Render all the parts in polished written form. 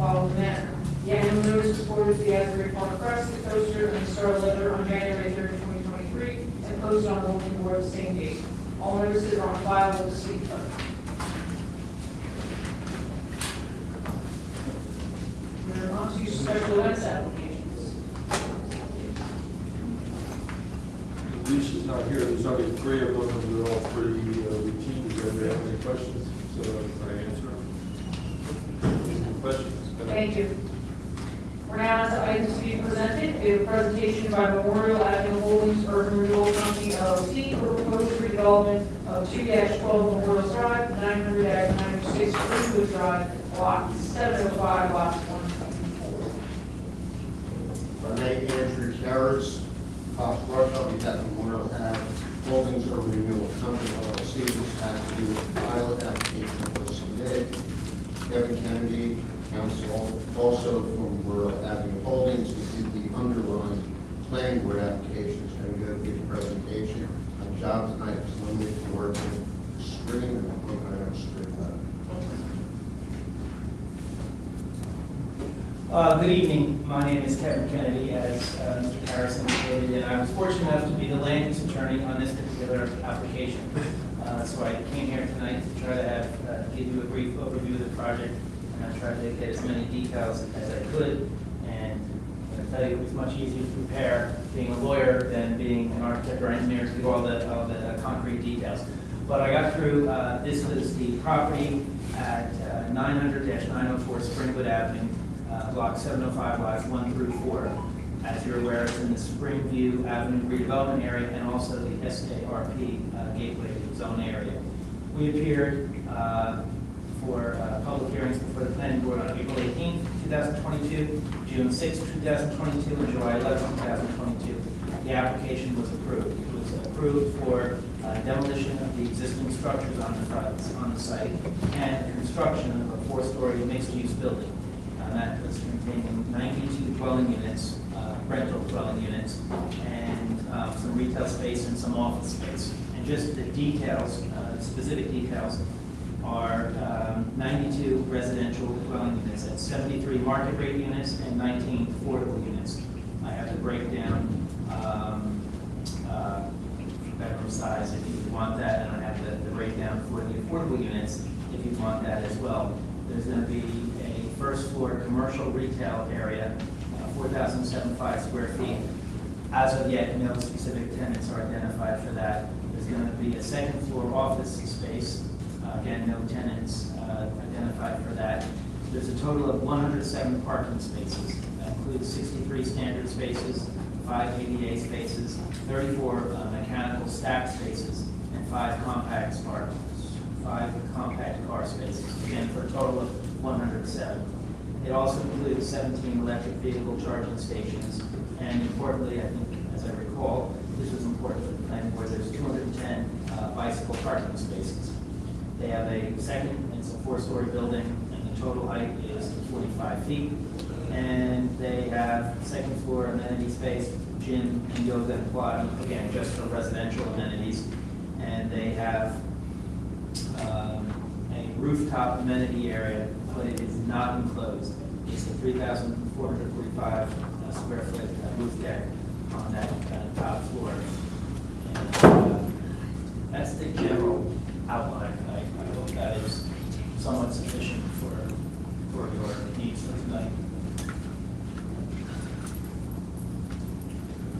following manner. The annual notice was forwarded to the Asbury Park Press, the Coaster, and the Star Ledger on January 3rd, 2023, and posted on the bulletin board the same date. All notices are on file with the city clerk. We're on to special events applications. Alicia's not here, there's only 3 of them, and they're all pretty routine. Does anybody have any questions? So can I answer them? Any questions? Thank you. We're now on to items to be presented. We have a presentation by Memorial Avenue Holdings Urban Renewal Company LLC for proposed redevelopment of 2-12 Memorial Drive, 900-906 Greenwood Drive, Block 705, Lots 1 and 4. My name is Andrew Karras, Fox Rush, on behalf of Memorial Avenue Holdings Urban Renewal Company LLC. This has to do with the pilot application that was submitted. Kevin Kennedy, counsel, also from Memorial Avenue Holdings, who did the underlying planning board application, is going to go give a presentation. My job tonight is limited to working screen, and I think I have screen that. Good evening. My name is Kevin Kennedy, as Mr. Karras indicated, and I was fortunate enough to be the land use attorney on this particular application. So I came here tonight to try to give you a brief overview of the project, and I tried to get as many details as I could. And I tell you, it was much easier to prepare being a lawyer than being an architect or engineer to do all the concrete details. But I got through. This was the property at 900-904 Springwood Avenue. Block 705, lots 1 through 4. As you're aware, it's in the Springview Avenue redevelopment area and also the SARP Gateway Zone area. We appeared for public hearings before the planning board on April 18th, 2022, June 6th, 2022, and July 11th, 2022. The application was approved. It was approved for demolition of the existing structures on the site and construction of a 4-story mixed-use building. That was containing 92 dwelling units, rental dwelling units, and some retail space and some office space. And just the details, specific details, are 92 residential dwelling units, that's 73 market rate units and 19 affordable units. I have the breakdown bedroom size if you want that, and I have the breakdown for the affordable units if you want that as well. There's going to be a first floor commercial retail area, 4,075 square feet. As of yet, no specific tenants are identified for that. There's going to be a second floor office space. Again, no tenants identified for that. There's a total of 107 parking spaces. That includes 63 standard spaces, 5 ADA spaces, 34 mechanical stack spaces, and 5 compact car spaces. Again, for a total of 107. It also includes 17 electric vehicle charging stations, and importantly, I think, as I recall, this was important for the planning board, there's 210 bicycle parking spaces. They have a second, it's a 4-story building, and the total height is 45 feet. And they have second floor amenity space, gym and yoga and Pilates, again, just for residential amenities. And they have a rooftop amenity area, but it is not enclosed. It's a 3,445 square foot roof deck on that top floor. And that's the general outline. I hope that is somewhat sufficient for your needs for tonight.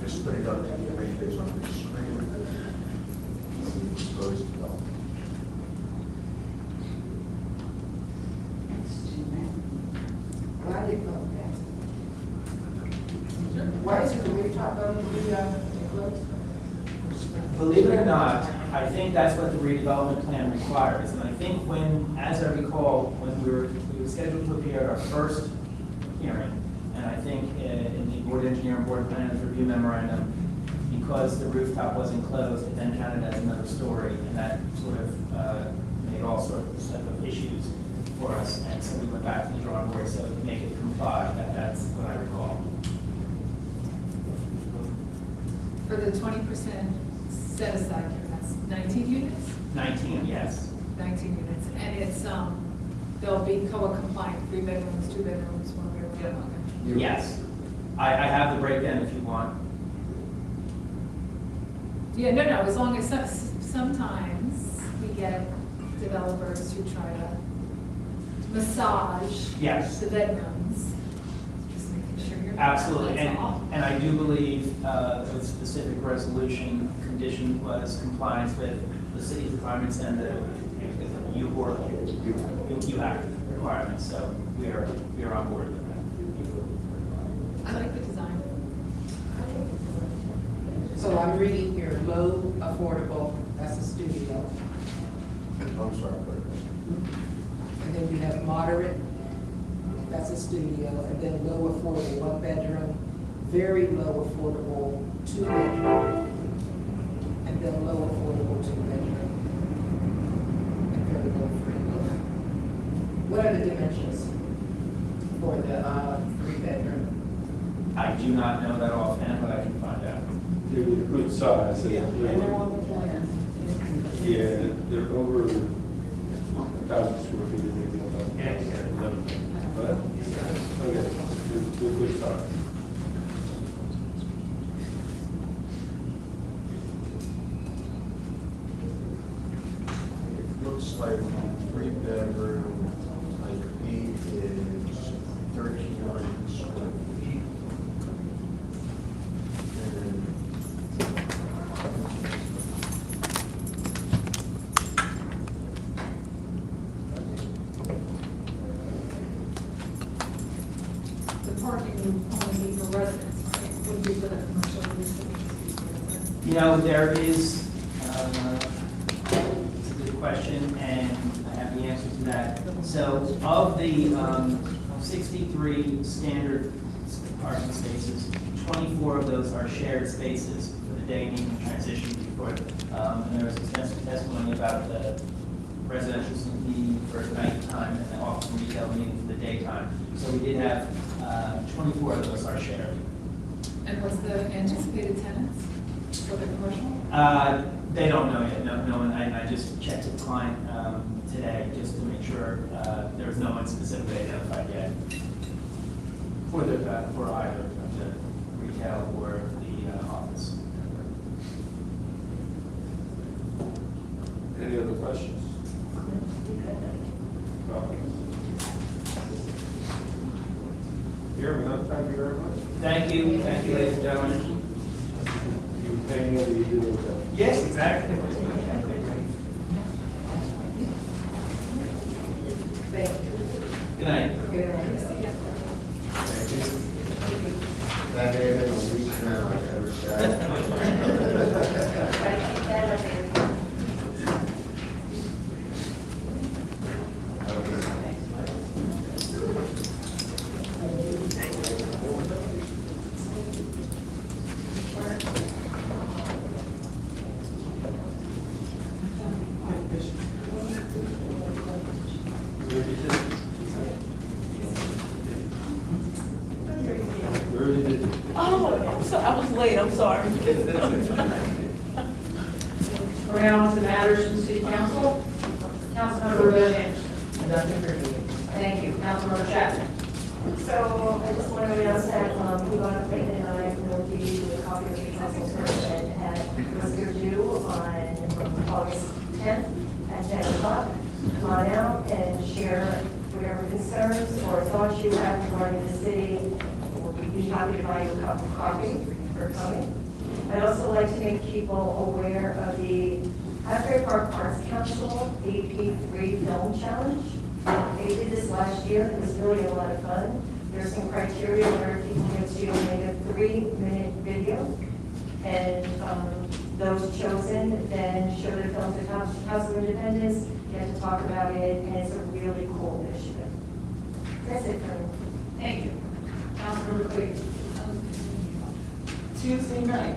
Just put it on the images on the screen. Exposed development. Why is it the rooftop going to be enclosed? Believe it or not, I think that's what the redevelopment plan requires. And I think when, as I recall, when we were scheduled to appear at our first hearing, and I think in the board engineer and board planners review memorandum, because the rooftop was enclosed, it then counted as another story, and that sort of made all sorts of issues for us. And so we went back to the drawing board so to make it comply. That's what I recall. For the 20% set aside here, that's 19 units? 19, yes. 19 units, and it's they'll be COA compliant, 3 bedrooms, 2 bedrooms, 1 bedroom? Okay. Yes. I have the breakdown if you want. Yeah, no, as long as sometimes we get developers who try to massage Yes. the bedrooms. Just making sure you're. Absolutely, That's all. and I do believe the specific resolution condition was compliance with the city's requirements and the UHAC requirements, so we are on board with that. I like the design. So I'm reading here, low affordable, that's a studio. I'm sorry, And then you have moderate, that's a studio, and then low affordable, 1 bedroom, very low affordable, 2 bedroom, and then low affordable, 2 bedroom. And very low for low. What are the dimensions for the 3 bedroom? I do not know that offhand, but I can find out. They're a good size. And they're on the plan. Yeah, they're over 1,000 square feet, maybe about. Yeah. But, okay, they're good size. It looks like 3 bedroom, like 8 is 1,300 square feet. And The parking would only be for residents, right? Wouldn't be for the commercial use. You know, there is, it's a good question, and I have the answer to that. So of the 63 standard parking spaces, 24 of those are shared spaces for the day and evening transition before. And there was extensive testimony about the residential need for nighttime and the office and retail need for the daytime. So we did have 24 of those are shared. And what's the anticipated tenants for the commercial? They don't know yet, no one, I just checked with the client today, just to make sure there was no one specifically identified yet for either the retail or the office. Any other questions? Here, we have time, thank you very much. Thank you, ladies and gentlemen. You paying what you did with that. Yes, exactly. Thank you. Good night. that area is least now, I understand. Oh, I'm sorry, I was late, I'm sorry. We're now on to matters from city council. Councilmember Bowman. Thank you. Councilmember Chapman. So I just want to announce that Yvonne Clayton and I will be doing a copy of the council session at Mr. Dew on August 10th at 10 o'clock. Come on out and share whatever concerns or thoughts you have regarding the city. We'll be happy to buy you a cup of coffee for coming. I'd also like to make people aware of the Asbury Park Arts Council AP3 Film Challenge. They did this last year. It was really a lot of fun. There's some criteria where people get to make a 3-minute video. And those chosen then show their film to House of Independence, get to talk about it, and it's a really cool initiative. That's it for me. Thank you. Councilmember Clayton. Tuesday night,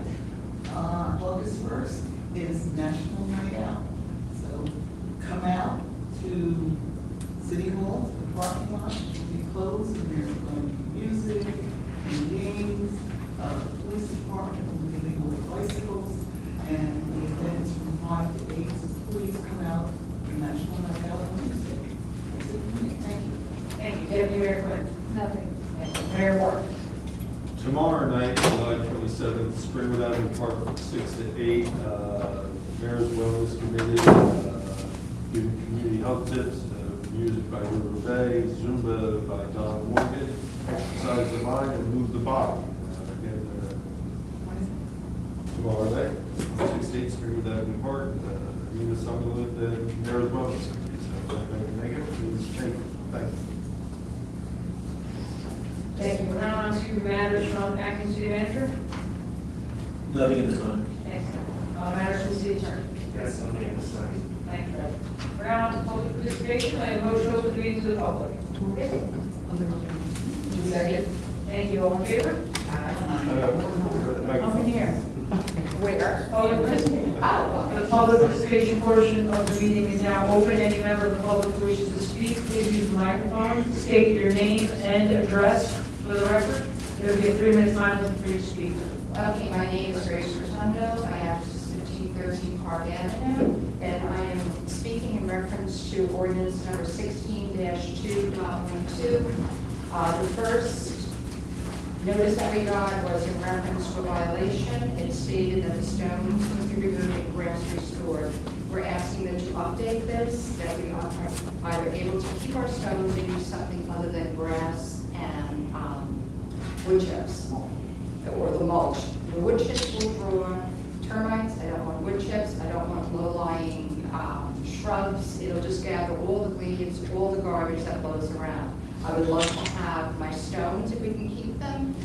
August 1st, is National Night Out. So come out to City Hall, the parking lot will be closed, and there's going to be music and games. The police department will be leaving with bicycles, and the events from 5 to 8, so please come out for National Night Out on Tuesday. That's it for me. Mayor Moore. Tomorrow night, July 27th, Springwood Avenue Park from 6 to 8. Mayor's Wellness Committee, giving community health tips, music by River Bay, Zumba by Don Morgan, exercise the mind and move the body. Again, tomorrow night, 6 to 8, Springwood Avenue Park, Nina Summerlin, and Mayor's Wellness Committee. So if anybody can make it, please take it. Thank you. Thank you. We're now on to matters from acting city manager. Nothing at this time. Thanks. Matters from city attorney. Yes, nothing at this time. Thank you. We're now on to public participation. I have a motion to open the meeting to the public. Second. Thank you. All in favor? Over here. Where? Public participation. The public participation portion of the meeting is now open. Any member of the public who wishes to speak, please use the microphone. State your name and address for the record. There will be a 3-minute time limit for you to speak. Okay, my name is Grace Rotundo. I have 1513 Park Avenue, and I am speaking in reference to ordinance number 16-2.12. The first notice that we got was in reference to a violation. It stated that the stones must be removed and grass restored. We're asking them to update this, that we are either able to keep our stones and do something other than grass and wood chips, or the mulch. The wood chips will draw termites. I don't want wood chips. I don't want low-lying shrubs. It'll just gather all the leaves, all the garbage that blows around. I would love to have my stones if we can keep them.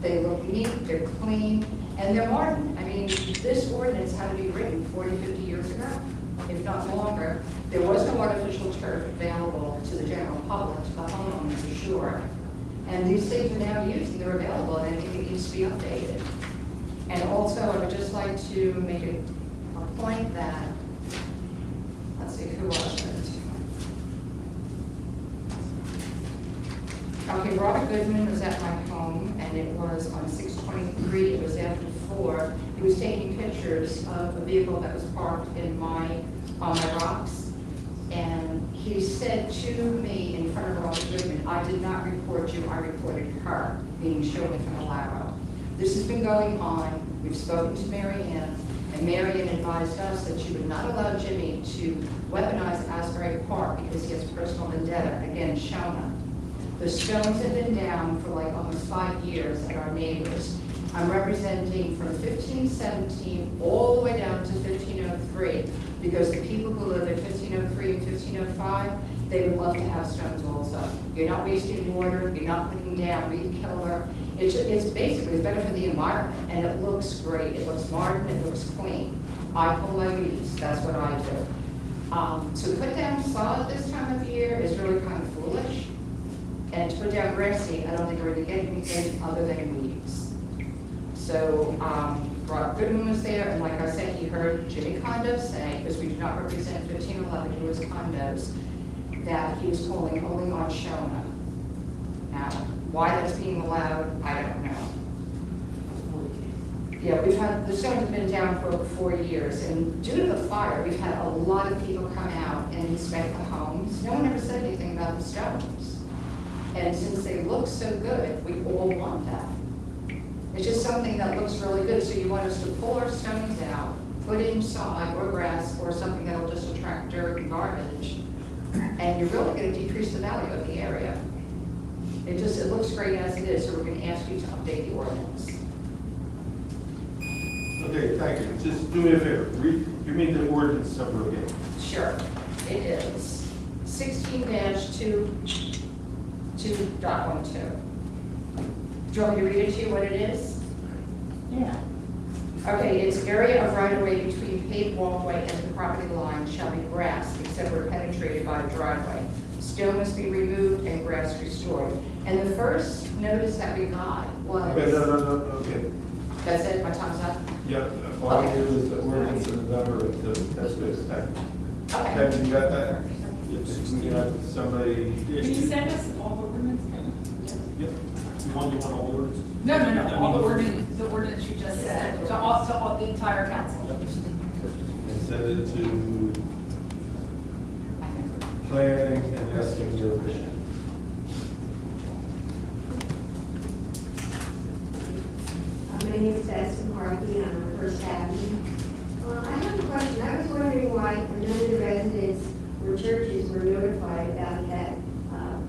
They look neat, they're clean, and they're modern. I mean, this ordinance had to be written 40, 50 years ago, if not longer. There was no artificial turf available to the general public, to the homeowners for sure. And these things are now used, and they're available, and I think it needs to be updated. And also, I would just like to make a point that, let's see, who was it? Okay, Robert Goodman was at my home, and it was on 623, it was after 4. He was taking pictures of a vehicle that was parked on my rocks. And he said to me in front of Robert Goodman, I did not report you, I reported her, being Shirley from Alaro. This has been going on. We've spoken to Mary Ann, and Mary Ann advised us that she would not allow Jimmy to weaponize Asbury Park because he has personal vendetta against Shona. The stones have been down for like almost 5 years at our neighbors. I'm representing from 1517 all the way down to 1503 because the people who live at 1503 and 1505, they would love to have stones also. You're not wasting water, you're not putting down weed killer. It's basically better for the environment, and it looks great. It looks modern, it looks clean. I pull my weeds, that's what I do. To put down solid this time of year is really kind of foolish. And to put down grass seed, I don't think we're going to get anything other than weeds. So Rob Goodman was there, and like I said, he heard Jimmy Condo say, because we do not represent 1511, it was condos, that he was calling only on Shona. Now, why that's being allowed, I don't know. Yeah, the stones have been down for 4 years, and due to the fire, we've had a lot of people come out and inspect the homes. No one ever said anything about the stones. And since they look so good, we all want that. It's just something that looks really good, so you want us to pull our stones out, put in sod or grass or something that'll just attract dirt and garbage, and you're really going to decrease the value of the area. It looks great as it is, so we're going to ask you to update the ordinance. Okay, thank you. Just do me a favor. Give me the ordinance number again. Sure, it is 16-2.12. Do you want me to read it to you what it is? Yeah. Okay, it's area of right-of-way between paved walkway and the property line shall be grass except where penetrated by a driveway. Stone must be removed and grass restored. And the first notice that we got was... Okay, no, okay. That's it, my time's up? Yep, all I do is the ordinance and the number, that's good, thank you. Okay. Kevin, you got that? Yes. We can have somebody... Can you send us all the ordinance? Yep. You want all the ordinance? No, all the ordinance you just said, to all the entire council. And send it to planning and asking your opinion. inaccessible parking on First Avenue. I have a question. I was wondering why none of the residents or churches were notified about that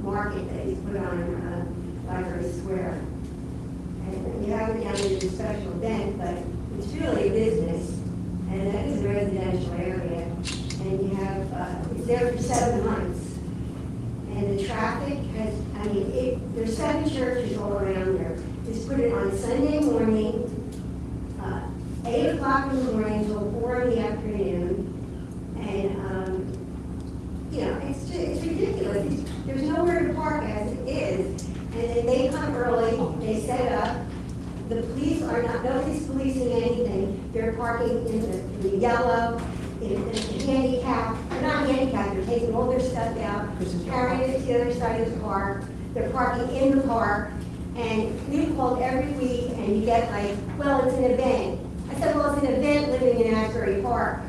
market that is put on Library Square. And you have it down as a special event, but it's really a business, and that is a residential area. And you have, it's there for 7 months. And the traffic has, there's 7 churches all around there. Just put it on Sunday morning, 8 o'clock in the morning till 4 in the afternoon. And, it's ridiculous. There's nowhere to park as it is. And then they come early, they set up. The police are not, nobody's policing anything. They're parking in the yellow, in the handicap. They're not handicapped, they're taking all their stuff out, carrying it to the other side of the park. They're parking in the park. And we called every week and you get like, well, it's an event. I said, well, it's an event living in Asbury Park.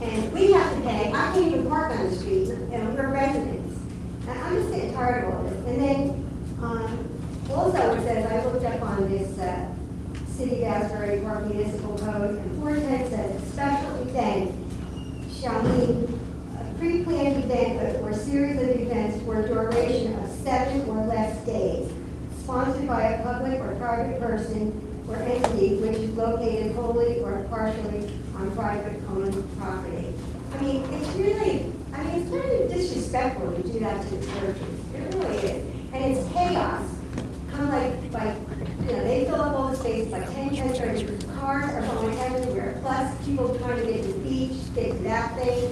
And we have to pay. I can't even park on the street, we're residents. I'm just getting tired of all this. And then, also it says, I looked up on this City of Asbury Park Municipal Code, and 410 says, a special event shall mean a pre-planned event or series of events for a duration of 7 or less days, sponsored by a public or private person or entity which is located wholly or partially on private owned property. It's really, it's kind of disrespectful to do that to the churches. It really is. And it's chaos. Kind of like, they fill up all the space, like 10 churches. Cars are going everywhere. Plus, people trying to get to the beach, get to that thing.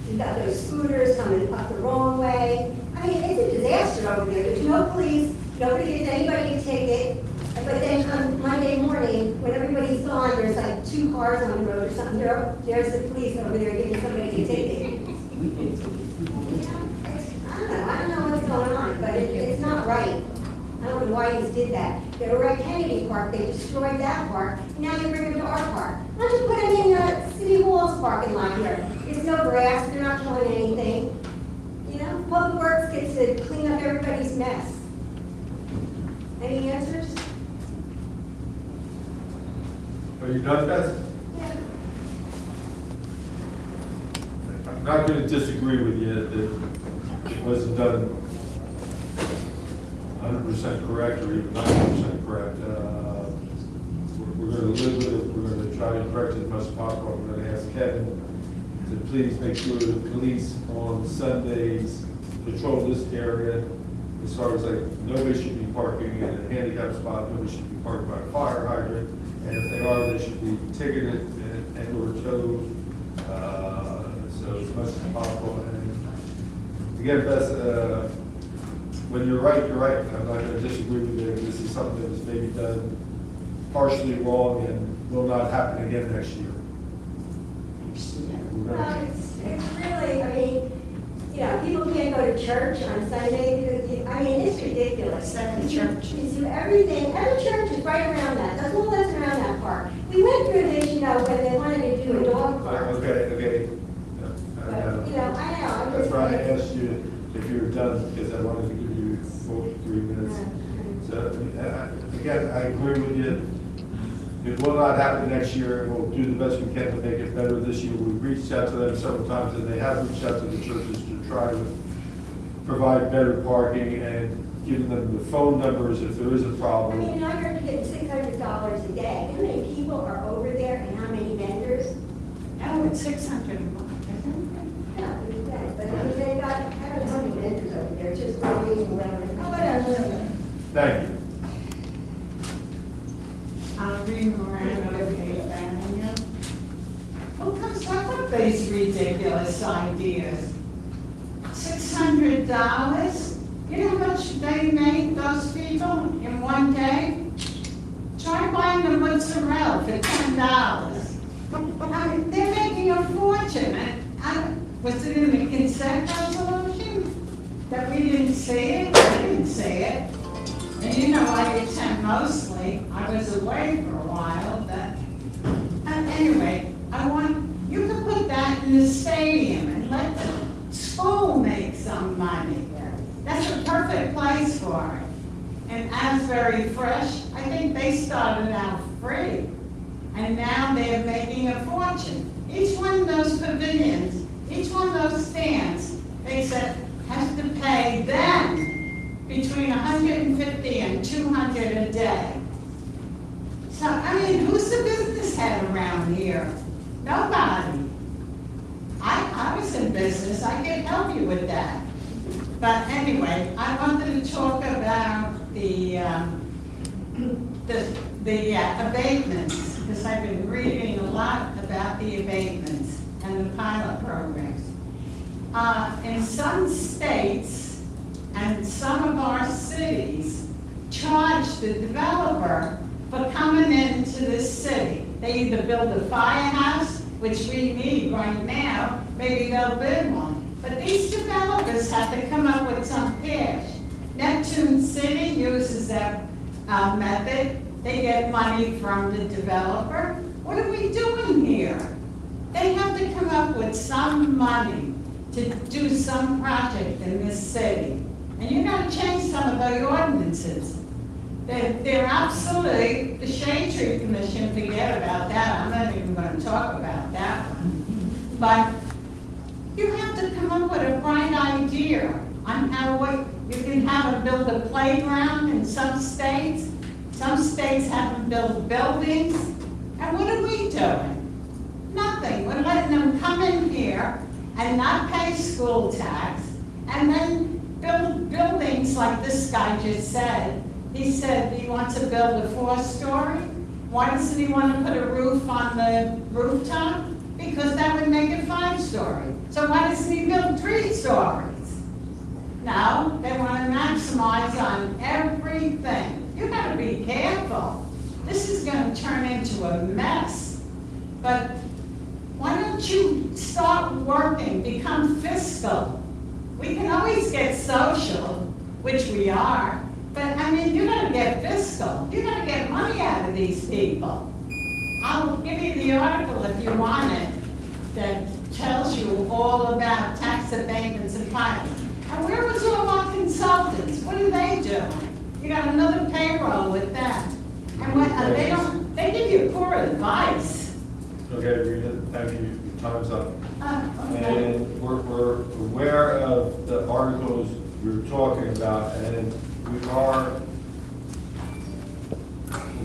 You've got those scooters coming up the wrong way. It's a disaster over there. There's no police. Nobody gives anybody a ticket. But then on Monday morning, when everybody's gone, there's like 2 cars on the road or something. There's the police over there giving somebody a ticket. I don't know what's going on, but it's not right. I don't know why you did that. They were at Kennedy Park, they destroyed that park, now they bring them to our park. Why don't you put them in City Hall's parking lot here? There's no grass, they're not doing anything. Public Works gets to clean up everybody's mess. Any answers? Are you done, Beth? Yeah. I'm not going to disagree with you that it wasn't done 100% correct or even 90% correct. We're going to live with it. We're going to try to correct it as much as possible. I'm going to ask Kevin to please make sure the police on Sundays patrol this area. As far as nobody should be parking in a handicap spot, nobody should be parking by a fire hydrant, and if they are, they should be ticketed and or towed. So as much as possible. And again, Beth, when you're right, you're right. I'm not going to disagree with you. This is something that was maybe done partially wrong and will not happen again next year. Well, it's really, people can't go to church on Sunday because, it's ridiculous. Second church. You do everything, every church is right around that, that's all that's around that park. We went through this, when they wanted to do a dog park. Okay. But, I know, I'm That's just. why I asked you if you were done, because I wanted to give you 3 minutes. So, again, I agree with you. It will not happen next year, and we'll do the best we can to make it better this year. We've reached out to them several times, and they have reached out to the churches to try to provide better parking and giving them the phone numbers if there is a problem. I heard you get $600 a day. How many people are over there and how many vendors? It's 600 a month. Yeah, but they got, I don't know how many vendors over there, just going and whatever. Thank you. I'm reading around okay, Avenue. Who comes up with these ridiculous ideas? $600? You know how much they make, those people, in one day? Try buying the mozzarella for $10. They're making a fortune. Was it in the consent resolution that we didn't see it? I didn't see it. And I attend mostly. I was away for a while, but anyway, you could put that in the stadium and let the school make some money. That's a perfect place for it. in Asbury Fresh, I think they started out free. And now they're making a fortune. Each one of those pavilions, each one of those stands, they said, has to pay them between 150 and 200 a day. So, I mean, who's the business head around here? Nobody. I was in business, I could help you with that. But anyway, I wanted to talk about the abatements, because I've been reading a lot about the abatements and the pilot programs. In some states and some of our cities charge the developer for coming into this city. They either build a firehouse, which we need right now, maybe they'll build one. But these developers have to come up with some cash. Neptune City uses that method. They get money from the developer. What are we doing here? They have to come up with some money to do some project in this city. And you gotta change some of the ordinances. They're obsolete. The Shade Tree Commission, forget about that. I'm not even gonna talk about that one. But you have to come up with a bright idea on how you can have them build a playground in some states. Some states have them build buildings. And what are we doing? Nothing. We're letting them come in here and not pay school tax and then build buildings like this guy just said. He said he wants to build a 4-story. Why doesn't he want to put a roof on the rooftop? Because that would make it 5-story. So why doesn't he build 3 stories? No, they want to maximize on everything. You gotta be careful. This is gonna turn into a mess. But why don't you start working, become fiscal? We can always get social, which we are, but I mean, you gotta get fiscal. You gotta get money out of these people. I'll give you the article if you want it that tells you all about tax abatements and pilots. And where was all our consultants? What are they doing? You got another payroll with them. And what, they give you poor advice. Okay, Rita, thank you. Your time's up. Okay. And we're aware of the articles you're talking about, and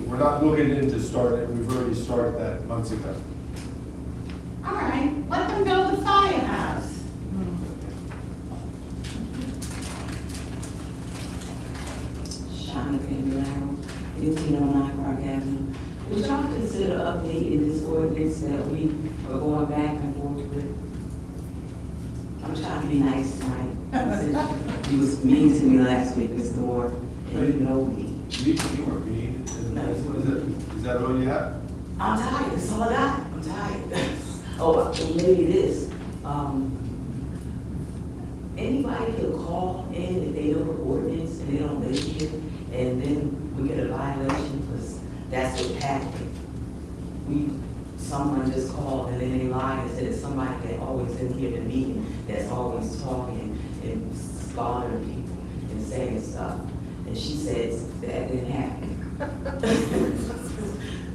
we're not looking into starting it. We've already started that months ago. All right, let them build a firehouse. Shawna Camilaro, 1509 Park Avenue. Would y'all consider updating this ordinance that we are going back and forth with? I'm trying to be nice tonight. You was mean to me last week, Mr. Moore, and you know me. You were mean. Is that all you have? I'm tired, that's all I got. I'm tired. Oh, maybe this. Anybody could call in if they know the ordinance and they don't live here, and then we get a violation, because that's what happened. Someone just called and then they lied and said it's somebody that always in here in the meeting that's always talking and slaughtering people and saying stuff. And she says that didn't happen.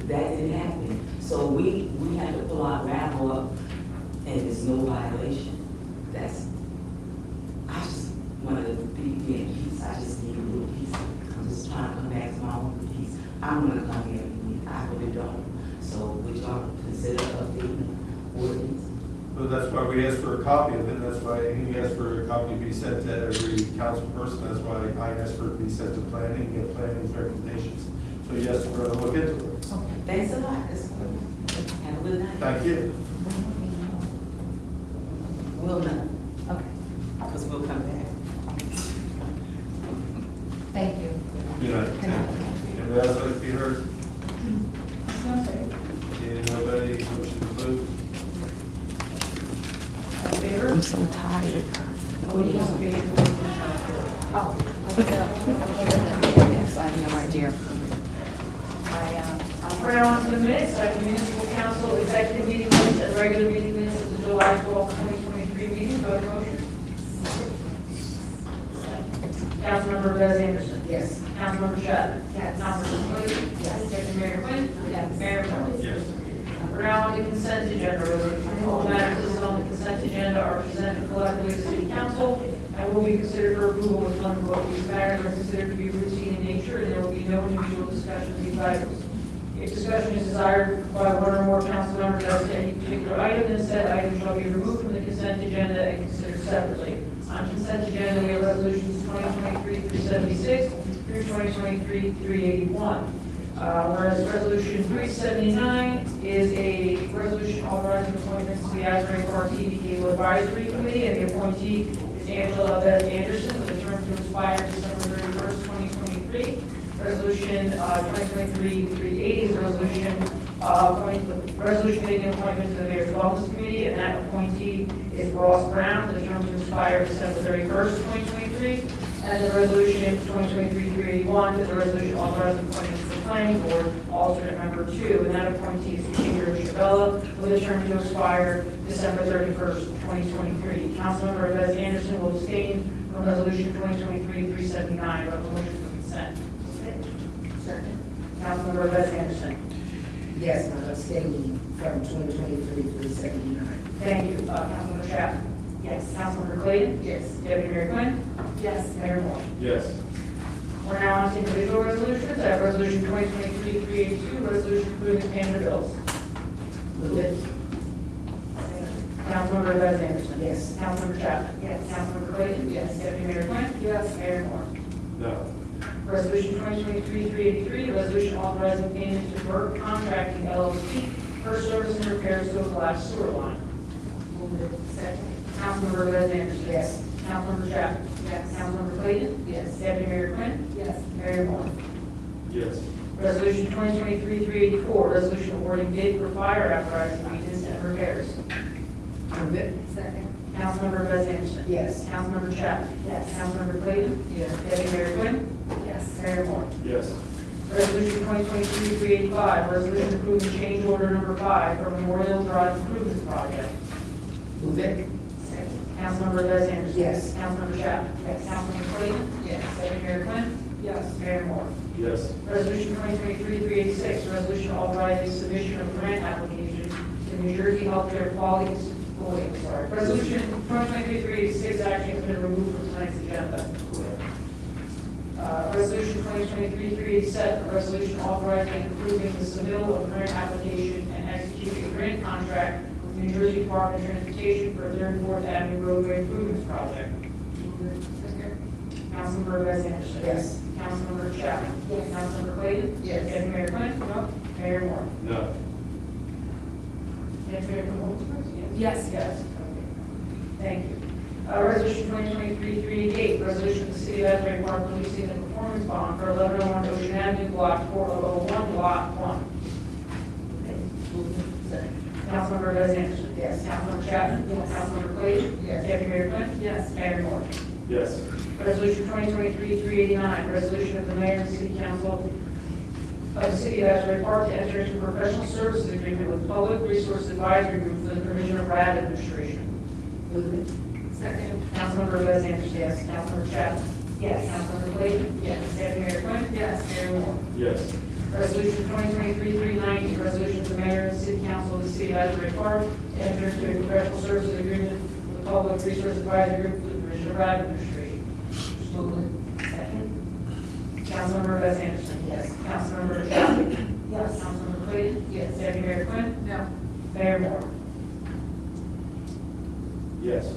That didn't happen. So we had to pull our gravel up, and there's no violation. I just wanted to be in peace. I just need a little peace. I'm just trying to come back to my own peace. I don't want to come here every week. I really don't. So would y'all consider updating ordinance? Well, that's why we asked for a copy of it. That's why he asked for a copy to be sent to every council person. That's why I asked for it to be sent to planning, get planning's recommendations. So yes, we're going to look into it. Thanks a lot. Have a good night. Thank you. We'll know. Okay. Because we'll come back. Thank you. Good night. Anybody else like to be heard? Seeing nobody, motion to close. I'm so tired. Yes, I am right here. We're now on to the minutes, the municipal council executive meeting minutes and regular meeting minutes of the July 12, 2023 meeting. Vote motion. Councilmember Bez Anderson. Yes. Councilmember Chapman? Yes. Councilmember Clayton? Yes. Deputy Mayor Quinn? Yes. Mayor Moore? Yes. We're now on the consent agenda. All matters listed on the consent agenda are presented collectively to City Council and will be considered for approval with one vote. These matters are considered to be routine in nature, and there will be no individual discussion of these items. If discussion is desired by one or more council members as to any particular item, then said item shall be removed from the consent agenda and considered separately. On consent agenda, we have resolutions 2023-376 through 2023-381. Whereas resolution 379 is a resolution authorizing appointments to the Asbury Park TV Cable Advisory Committee, and the appointee is Angela Beth Anderson, with a term to expire December 31st, 2023. Resolution 2023-380 is a resolution making an appointment to the Mayor's Office Committee, and that appointee is Ross Brown, with a term to expire December 31st, 2023. And the resolution 2023-381 is a resolution authorizing appointments to the Planning Board, alternate member 2, and that appointee is Peter Chabella, with a term to expire December 31st, 2023. Councilmember Bez Anderson will abstain from resolution 2023-379. Do I have a motion for consent? Councilmember Bez Anderson. Yes, I'm abstaining from 2023-379. Thank you. Councilmember Chapman? Yes. Councilmember Clayton? Yes. Deputy Mayor Quinn? Yes. Mayor Moore? Yes. We're now on to individual resolutions. I have resolution 2023-382, resolution approving payment of bills. Move it. Councilmember Bez Anderson? Yes. Councilmember Chapman? Yes. Councilmember Clayton? Yes. Deputy Mayor Quinn? Yes. Mayor Moore? No. Resolution 2023-383, resolution authorizing payment to Burke Contracting LLC for service and repairs to a collapsed sewer line. Move it. Second. Councilmember Bez Anderson? Yes. Councilmember Chapman? Yes. Councilmember Clayton? Yes. Deputy Mayor Quinn? Yes. Mayor Moore? Yes. Resolution 2023-384, resolution awarding bid for fire apparatus maintenance and repairs. Move it. Second. Councilmember Bez Anderson? Yes. Councilmember Chapman? Yes. Councilmember Clayton? Yes. Deputy Mayor Quinn? Yes. Mayor Moore? Yes. Resolution 2023-385, resolution approving change order number 5 for Memorial Drive Improvements Project. Move it. Second. Councilmember Bez Anderson? Yes. Councilmember Chapman? Yes. Councilmember Clayton? Yes. Deputy Mayor Quinn? Yes. Mayor Moore? Yes. Resolution 2023-386, resolution authorizing submission of grant application to New Jersey Healthcare Quality, Resolution 2023-386 actually has been removed from tonight's agenda. Resolution 2023-387, a resolution authorizing and approving the submittal of grant application and executing a grant contract with New Jersey Department of Transportation for 3rd and 4th Avenue roadway improvements project. Councilmember Bez Anderson? Yes. Councilmember Chapman? Yes. Councilmember Clayton? Yes. Deputy Mayor Quinn? No. Mayor Moore? No. Deputy Mayor Moore? Yes. Yes. Okay. Thank you. Resolution 2023-388, resolution of the City of Asbury Park releasing the performance bond for 1101 Ocean Avenue, Block 4001, Lot 1. Councilmember Bez Anderson? Yes. Councilmember Chapman? Yes. Councilmember Clayton? Yes. Deputy Mayor Quinn? Yes. Mayor Moore? Yes. Resolution 2023-389, resolution of the mayor and city council of the City of Asbury Park to enter into a professional services agreement with Public Resource Advisory Group for the provision of RAD administration. Move it. Second. Councilmember Bez Anderson? Yes. Councilmember Chapman? Yes. Councilmember Clayton? Yes. Deputy Mayor Quinn? Yes. Mayor Moore? Yes. Resolution 2023-390, resolution of the mayor and city council of the City of Asbury Park to enter into a professional services agreement with the Public Resource Advisory Group for the provision of RAD administration. Second. Councilmember Bez Anderson? Yes. Councilmember Chapman? Yes. Councilmember Clayton? Yes. Deputy Mayor Quinn? No. Mayor Moore? Yes.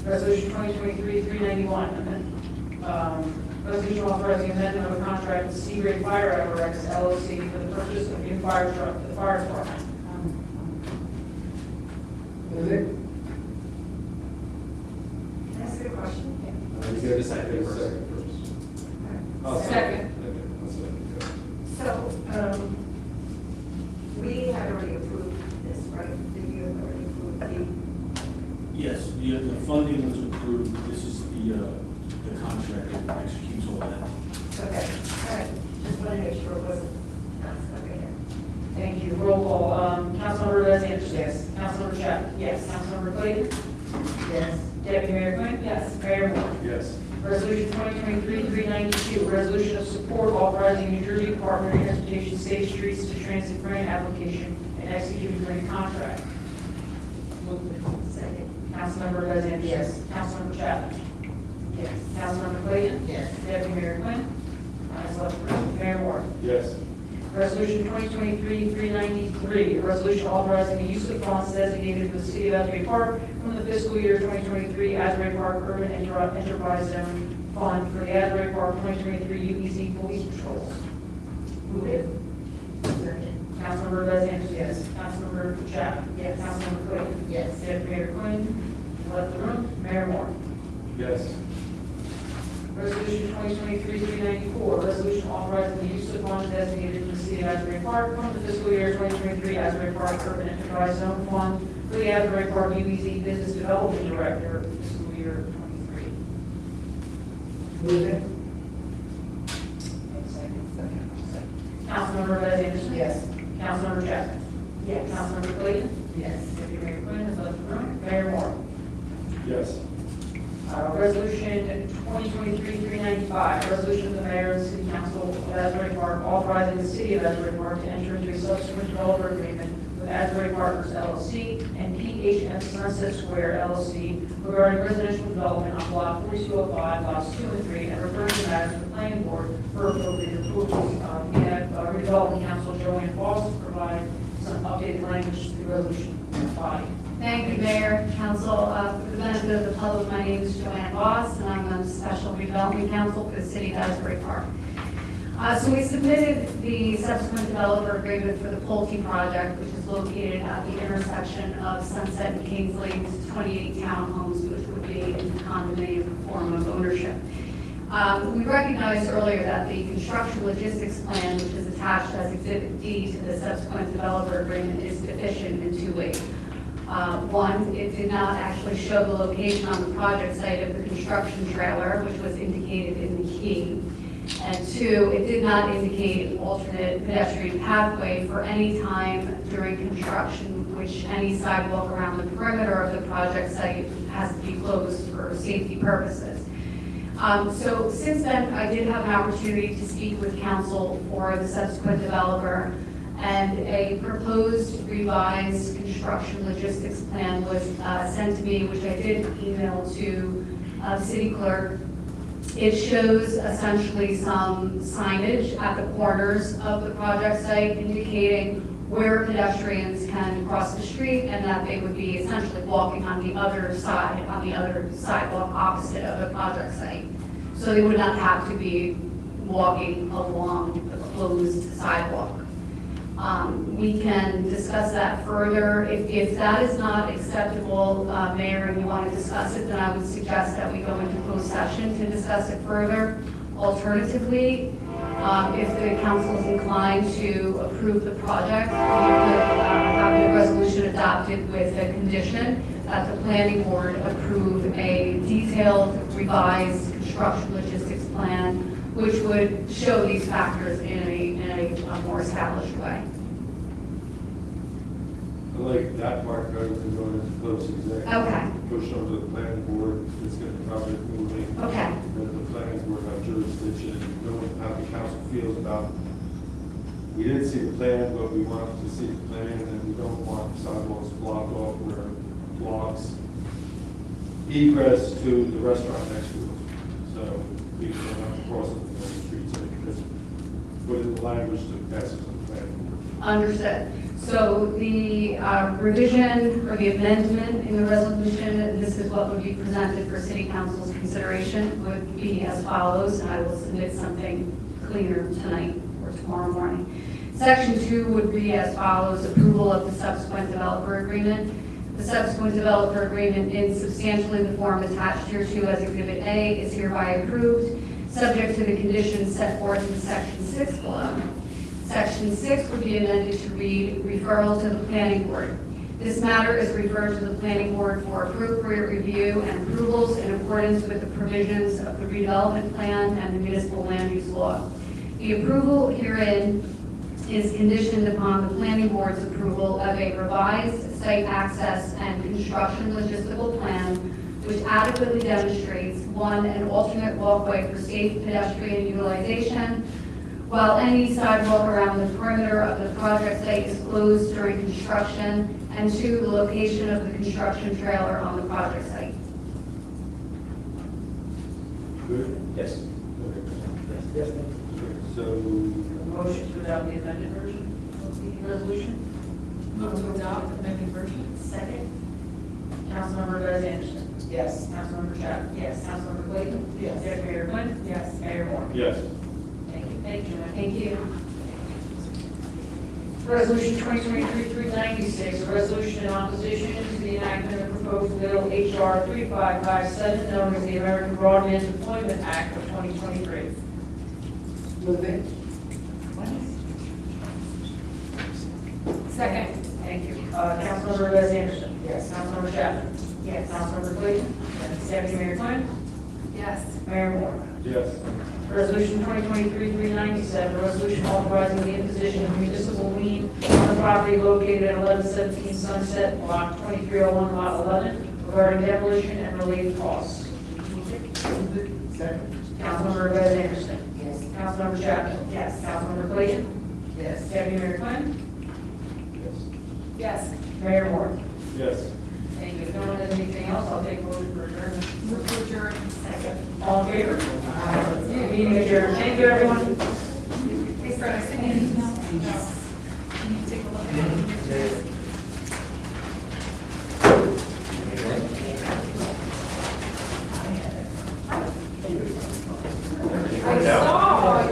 Resolution 2023-391, resolution authorizing amendment of a contract with Seagrave Fire Apparatus LLC for the purchase of a new fire truck for the fire department. Move it. Can I ask a question? You get a second first. I'll Second. Okay, I'll second. So, we had already approved this, right? Did you have already approved the? Yes, the funding was approved, this is the contract that executes all that. Okay, all right, just want to make sure it wasn't, okay. Thank you. Roll call. Councilmember Bez Anderson? Yes. Councilmember Chapman? Yes. Councilmember Clayton? Yes. Deputy Mayor Quinn? Yes. Mayor Moore? Yes. Resolution 2023-392, resolution of authorizing New Jersey Department of Transportation Safe Streets to Transit grant application and executing grant contract. Second. Councilmember Bez Anderson. Yes. Councilmember Chapman. Yes. Councilmember Clayton. Yes. Deputy Mayor Quinn. Ayes have it. Mayor Moore. Yes. Resolution 2023-393, a resolution authorizing the use of funds designated for the city of Asbury Park from the fiscal year 2023 Asbury Park Urban Enterprise Zone Fund for the Asbury Park 2023 UEZ Police Patrols. Move it. Second. Councilmember Bez Anderson. Yes. Councilmember Chapman. Yes. Councilmember Clayton. Yes. Deputy Mayor Quinn. Left the room. Mayor Moore. Yes. Resolution 2023-394, resolution authorizing the use of funds designated for the city of Asbury Park from the fiscal year 2023 Asbury Park Urban Enterprise Zone Fund for the Asbury Park UEZ Business Development Director fiscal year 23. Move it. Councilmember Bez Anderson. Yes. Councilmember Chapman. Yes. Councilmember Clayton. Yes. Deputy Mayor Quinn has left the room. Mayor Moore. Yes. Resolution 2023-395, resolution of the mayor and city council of Asbury Park authorizing the city of Asbury Park to enter into a subsequent developer agreement with Asbury Partners LLC and PHM Sunset Square LLC regarding residential development on block 4205, lots 2 and 3, and referring the matter to the planning board for appropriate approval. We have redevelopment council Joanne Voss to provide some updated language to the resolution body. Thank you, Mayor, Council. For the benefit of the public, my name is Joanne Voss, and I'm on Special Redevelopment Council for the City of Asbury Park. So we submitted the subsequent developer agreement for the Pulte project, which is located at the intersection of Sunset and Kingsley. It's 28 townhomes, which would be in condominium form of ownership. We recognized earlier that the construction logistics plan, which is attached as Exhibit D to the subsequent developer agreement, is deficient in 2 ways. One, it did not actually show the location on the project site of the construction trailer, which was indicated in the key. And 2, it did not indicate an alternate pedestrian pathway for any time during construction, which any sidewalk around the perimeter of the project site has to be closed for safety purposes. So since then, I did have an opportunity to speak with council for the subsequent developer, and a proposed revised construction logistics plan was sent to me, which I did email to city clerk. It shows essentially some signage at the corners of the project site indicating where pedestrians can cross the street and that they would be essentially walking on the other side, on the other sidewalk opposite of the project site. So they would not have to be walking along the closed sidewalk. We can discuss that further. If that is not acceptable, Mayor, and you want to discuss it, then I would suggest that we go into closed session to discuss it further. Alternatively, if the council is inclined to approve the project, we could have the resolution adopted with a condition that the planning board approve a detailed revised construction logistics plan, which would show these factors in a more established way. I like that part better than going into closed executive. Okay. Push over to the planning board, let's get the project moving. Okay. Let the planning board have jurisdiction, know how the council feels about, we didn't see the plan, but we wanted to see the plan, and we don't want sidewalks blocked off where it blocks egress to the restaurant next to it. So people don't have to cross it on the street, so just put in the language to pass it to the planning board. Understood. So the revision or the amendment in the resolution, and this is what would be presented for city council's consideration, would be as follows, and I will submit something cleaner tonight or tomorrow morning. Section 2 would read as follows: approval of the subsequent developer agreement. The subsequent developer agreement in substantially the form attached hereto as Exhibit A is hereby approved, subject to the conditions set forth in Section 6 below. Section 6 would be amended to read referral to the planning board. This matter is referred to the planning board for appropriate review and approvals in accordance with the provisions of the redevelopment plan and the municipal land use law. The approval herein is conditioned upon the planning board's approval of a revised site access and construction logistical plan which adequately demonstrates, 1, an alternate walkway for safe pedestrian utilization, while any sidewalk around the perimeter of the project site is closed during construction, and 2, the location of the construction trailer on the project site. Good? Yes. Okay. Yes, So, Motion to adopt the amended version of the resolution? Move to adopt amended version. Second. Councilmember Bez Anderson. yes. Councilmember Chapman. Yes. Councilmember Clayton. Yes. Deputy Mayor Quinn. Yes. Mayor Moore. yes. Thank you. Thank you, Joanne. Thank you. Resolution 2023-396, a resolution in opposition to the enactment of proposed bill HR 3557, known as the American Broadband Deployment Act of 2023. Move it. Second. Thank you. Councilmember Bez Anderson. Yes. Councilmember Chapman. Yes. Councilmember Clayton. Deputy Mayor Quinn. Yes. Mayor Moore. Yes. Resolution 2023-397, a resolution authorizing the imposition of municipal lien on the property located at 1117 Sunset, Block 2301, Lot 11, regarding demolition and related costs. Second. Councilmember Bez Anderson. Yes. Councilmember Chapman. Yes. Councilmember Clayton. Yes. Deputy Mayor Quinn. Yes. Mayor Moore. Yes. Thank you. If no one has anything else, I'll take a motion for adjournment. Move to adjourn. Second. All in favor? Meeting adjourned. Thank you, everyone. Hey, Fred, I sent you an email. Can you take a look at it?